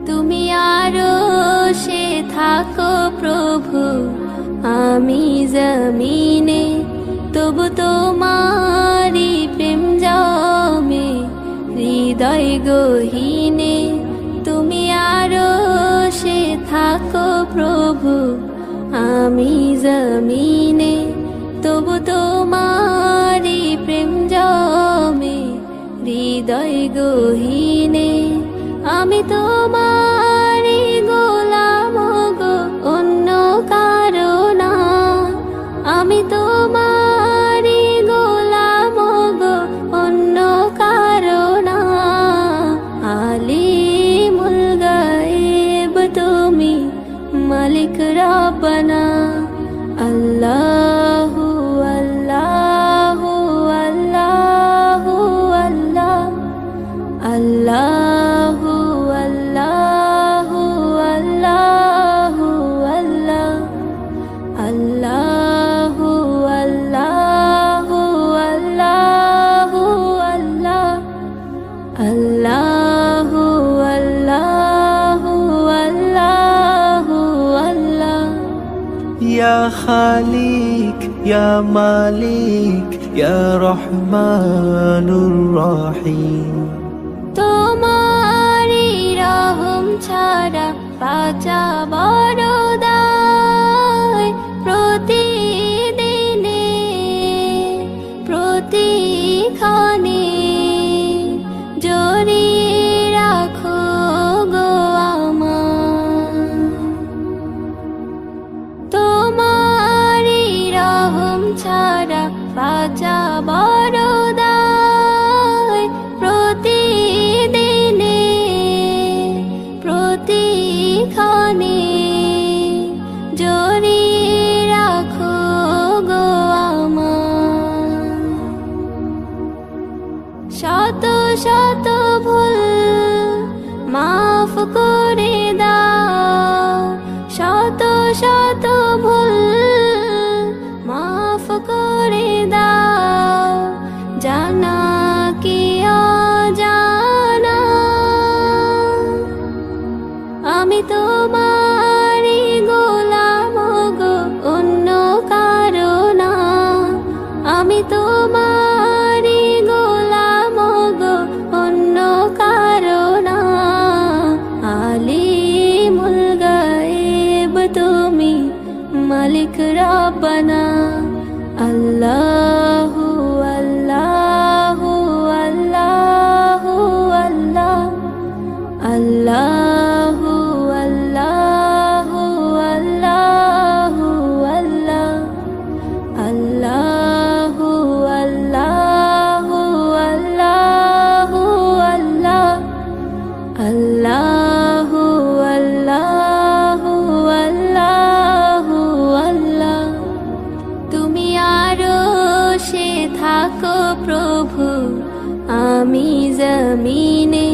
তুমি আরশে থাকো প্রভু, আমি জমিনে, তবু তোমারি প্রেম জমে হৃদয় গহীনে। তুমি আরশে থাকো প্রভু, আমি জমিনে, তবু তোমারি প্রেম জমে হৃদয় গহীনে। আমি তোমারি গোলাম গো, অন্য কারো না। আমি তোমারি গোলাম গো, অন্য কারো না। আলিমুল গায়েব তুমি, মালিক রব্বানা। আল্লাহু আল্লাহু আল্লাহু আল্লাহ, আল্লাহু আল্লাহু আল্লাহু আল্লাহ, আল্লাহু আল্লাহু আল্লাহু আল্লাহ, আল্লাহু আল্লাহু আল্লাহু আল্লাহ। ইয়া খালিক ইয়া মালিক ইয়া রহমানুর রহিম। তোমারি রহম ছাড়া বাঁচা বড় দায়। প্রতিদিনে প্রতিক্ষণে জড়িয়ে রাখো গো আমায়। তোমারি রহম ছাড়া বাঁচা বড় দায়। প্রতিদিনে প্রতিক্ষণে জড়িয়ে রাখো গো আমায়। শত শত ভুল মাফ করে দাও, শত শত ভুল মাফ করে দাও। জানা কি অজানা, আমি তোমারি গোলাম গো, অন্য কারো না। আমি তোমারি গোলাম গো, অন্য কারো না। আলিমুল গায়েব তুমি, মালিক রব্বানা। আল্লাহু আল্লাহু আল্লাহু আল্লাহ, আল্লাহু আল্লাহু আল্লাহু আল্লাহ, আল্লাহু আল্লাহু আল্লাহু আল্লাহ, আল্লাহু আল্লাহু আল্লাহু আল্লাহ। তুমি আরশে থাকো প্রভু, আমি জমিনে,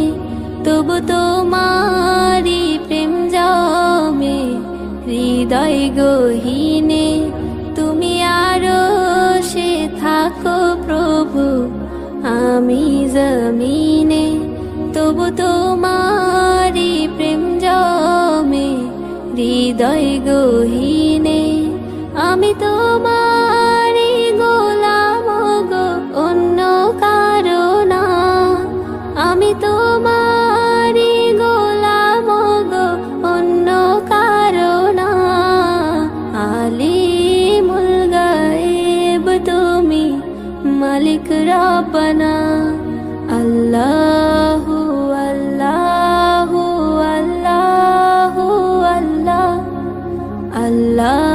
তবু তোমারি প্রেম জমে হৃদয় গহীনে। তুমি আরশে থাকো প্রভু, আমি জমিনে, তবু তোমারি প্রেম জমে হৃদয় গহীনে। আমি তোমারি গোলাম গো, অন্য কারো না। আমি তোমারি গোলাম গো, অন্য কারো না। আলিমুল গায়েব তুমি, মালিক রব্বানা। আল্লাহু আল্লাহু আল্লাহু আল্লাহ, আল্লাহ